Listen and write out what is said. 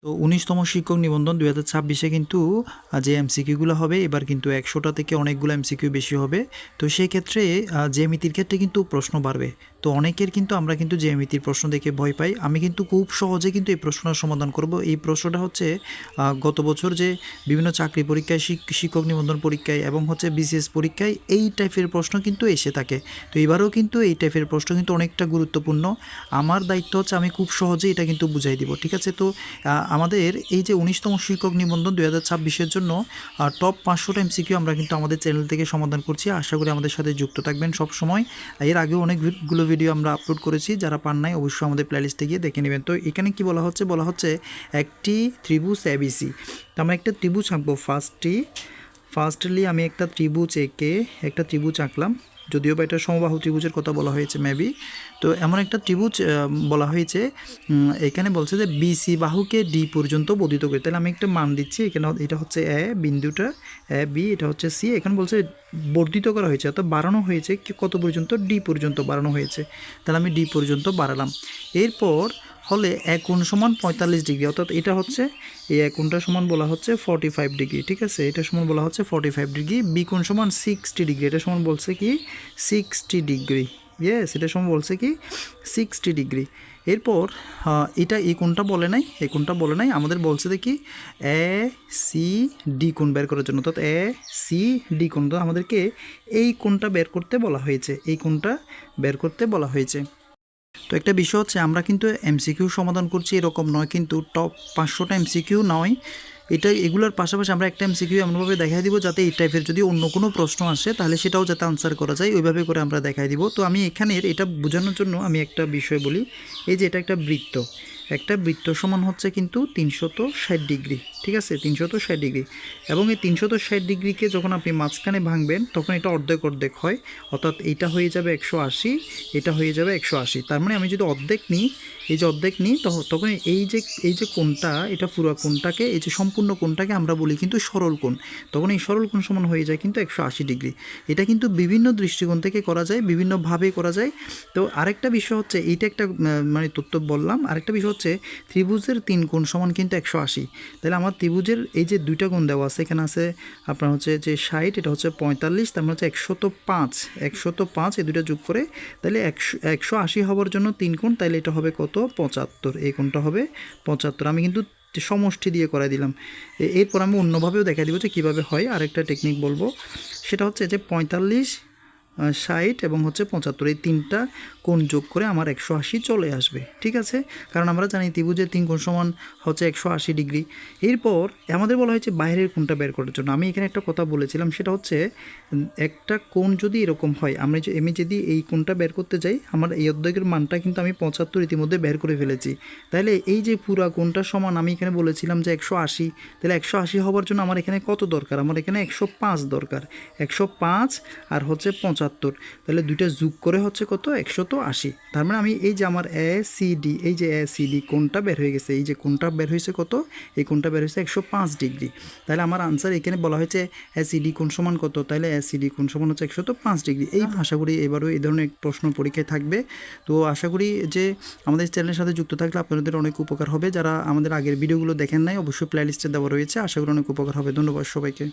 তো ১৯তম শিক্ষক নিবন্ধন ২০২৬-এ কিন্তু যে এমসিকিউগুলো হবে এবার কিন্তু ১০০টা থেকে অনেকগুলো এমসিকিউ বেশি হবে। তো সেই ক্ষেত্রে জ্যামিতির ক্ষেত্রে কিন্তু প্রশ্ন বাড়বে। তো অনেকের কিন্তু আমরা কিন্তু জ্যামিতির প্রশ্ন দেখে ভয় পাই। আমি কিন্তু খুব সহজে কিন্তু এই প্রশ্নটার সমাধান করব। এই প্রশ্নটা হচ্ছে গত বছর যে বিভিন্ন চাকরি পরীক্ষায় শিক্ষক নিবন্ধন পরীক্ষায় এবং হচ্ছে বিসিএস পরীক্ষায় এই টাইপের প্রশ্ন কিন্তু এসে থাকে। তো এবারেও কিন্তু এই টাইপের প্রশ্ন কিন্তু অনেকটা গুরুত্বপূর্ণ। আমার দায়িত্ব হচ্ছে আমি খুব সহজে এটা কিন্তু বুঝাই দিব, ঠিক আছে? তো আমাদের এই যে ১৯তম শিক্ষক নিবন্ধন ২০২৬-এর জন্য টপ ৫০০টা এমসিকিউ আমরা কিন্তু আমাদের চ্যানেল থেকে সমাধান করছি। আশা করি আমাদের সাথে যুক্ত থাকবেন সব সময়। এর আগেও অনেকগুলো ভিডিও আমরা আপলোড করেছি, যারা পান নাই অবশ্যই আমাদের প্লেলিস্টে গিয়ে দেখে নেবেন। তো এখানে কি বলা হচ্ছে একটি ত্রিভুজ এবিসি। তো আমরা একটা ত্রিভুজ আঁকবো। ফার্স্টলি আমি একটা ত্রিভুজ এঁকে একটা ত্রিভুজ আঁকলাম, যদিও বা এটা সমবাহু ত্রিভুজের কথা বলা হয়েছে মেবি। তো এমন একটা ত্রিভুজ বলা হয়েছে, এখানে বলছে যে বিসি বাহুকে ডি পর্যন্ত বর্ধিত করে। তাহলে আমি একটা মান দিচ্ছি, এখানে এটা হচ্ছে এ বিন্দুটা, এ বি, এটা হচ্ছে সি। এখানে বলছে বর্ধিত করা হয়েছে, অর্থাৎ বাড়ানো হয়েছে কত পর্যন্ত, ডি পর্যন্ত বাড়ানো হয়েছে। তাহলে আমি ডি পর্যন্ত বাড়ালাম। এরপর হলে এক কোণ সমান ৪৫ ডিগ্রি, অর্থাৎ এটা হচ্ছে এই এক কোণটা সমান বলা হচ্ছে 45 ডিগ্রি, ঠিক আছে? এটা সমান বলা হচ্ছে 45 ডিগ্রি। বি কোণ সমান 60 ডিগ্রি, এটা সমান বলছে কি 60 ডিগ্রি। ইয়েস, এটা সমান বলছে কি 60 ডিগ্রি। এরপর এটা এই কোণটা বলে নাই, এই কোণটা বলে নাই, আমাদের বলছে দেখি এ সি ডি কোণ বের করার জন্য। অর্থাৎ এ সি ডি কোণ, তো আমাদেরকে এই কোণটা বের করতে বলা হয়েছে, এই কোণটা বের করতে বলা হয়েছে। তো একটা বিষয় হচ্ছে আমরা কিন্তু এমসিকিউ সমাধান করছি এরকম নয়, কিন্তু টপ ৫০০টা এমসিকিউ নয়, এগুলোর পাশাপাশি আমরা একটা এমসিকিউ এমনভাবে দেখাই দিব যাতে এই টাইপের যদি অন্য কোনো প্রশ্ন আসে তাহলে সেটাও যাতে আনসার করা যায়, ওইভাবে করে আমরা দেখাই দিব। তো আমি এখানের এটা বোঝানোর জন্য আমি একটা বিষয় বলি। এই যে এটা একটা বৃত্ত সমান হচ্ছে কিন্তু ৩৬০ ডিগ্রি, ঠিক আছে? ৩৬০ ডিগ্রি। এবং এই ৩৬০ ডিগ্রিকে যখন আপনি মাঝখানে ভাঙবেন তখন এটা অর্ধেক অর্ধেক হয়, অর্থাৎ এটা হয়ে যাবে ১৮০, এটা হয়ে যাবে ১৮০। তার মানে আমি যদি অর্ধেক নিই, এই যে অর্ধেক নিই, তখন এই যে কোণটা, এটা পুরো কোণটাকে, এই যে সম্পূর্ণ কোণটাকে আমরা বলি কিন্তু সরল কোণ। তখন এই সরল কোণ সমান হয়ে যায় কিন্তু ১৮০ ডিগ্রি। এটা কিন্তু বিভিন্ন দৃষ্টিকোণ থেকে করা যায়, বিভিন্নভাবে করা যায়। তো আরেকটা বিষয় হচ্ছে, এইটা একটা মানে তথ্য বললাম। আরেকটা বিষয় হচ্ছে ত্রিভুজের ৩ কোণ সমান কিন্তু ১৮০। তাহলে আমার ত্রিভুজের এই যে দুইটা কোণ দেওয়া আছে, এখানে আছে আপনার হচ্ছে যে ৬০, এটা হচ্ছে ৪৫, তার মানে হচ্ছে ১০৫ এই দুইটা যোগ করে তাহলে ১৮০ হওয়ার জন্য ৩ কোণ, তাহলে এটা হবে কত ৭৫, এই কোণটা হবে ৭৫। আমি কিন্তু সমষ্টি দিয়ে করাই দিলাম। এরপর আমি অন্যভাবেও দেখা দিব যে কীভাবে হয়। আরেকটা টেকনিক বলবো, সেটা হচ্ছে যে ৪৫, ৬০ এবং হচ্ছে ৭৫, এই তিনটা কোণ যোগ করে আমার ১৮০ চলে আসবে, ঠিক আছে? কারণ আমরা জানি ত্রিভুজের ৩ কোণ সমান হচ্ছে ১৮০ ডিগ্রি। এরপর আমাদের বলা হয়েছে বাইরের কোণটা বের করার জন্য। আমি এখানে একটা কথা বলেছিলাম, সেটা হচ্ছে একটা কোণ যদি এরকম হয়, আমি যদি এই কোণটা বের করতে যাই, আমার এই অর্ধেকের মানটা কিন্তু আমি ৭৫ ইতিমধ্যে বের করে ফেলেছি। তাহলে এই যে পুরা কোণটা সমান আমি এখানে বলেছিলাম যে ১৮০, তাহলে ১৮০ হওয়ার জন্য আমার এখানে কত দরকার, আমার এখানে ১০৫ দরকার। ১০৫ আর হচ্ছে ৭৫, তাহলে দুইটা যোগ করে হচ্ছে কত ১৮০। তার মানে আমি এই যে আমার এ সি ডি, এই যে এ সি ডি কোণটা বের হয়ে গেছে, এই যে কোণটা বের হয়েছে কত, এই কোণটা বের হয়েছে ১০৫ ডিগ্রি। তাহলে আমার আনসার এখানে বলা হয়েছে এ সি ডি কোণ সমান কত, তাহলে এ সি ডি কোণ সমান হচ্ছে ১০৫ ডিগ্রি। এই আশা করি এবারও এই ধরনের প্রশ্ন পরীক্ষায় থাকবে। তো আশা করি যে আমাদের চ্যানেলের সাথে যুক্ত থাকলে আপনাদের অনেক উপকার হবে। যারা আমাদের আগের ভিডিওগুলো দেখেন নাই অবশ্যই প্লেলিস্টে দেওয়া রয়েছে, আশা করি অনেক উপকার হবে। ধন্যবাদ সবাইকে।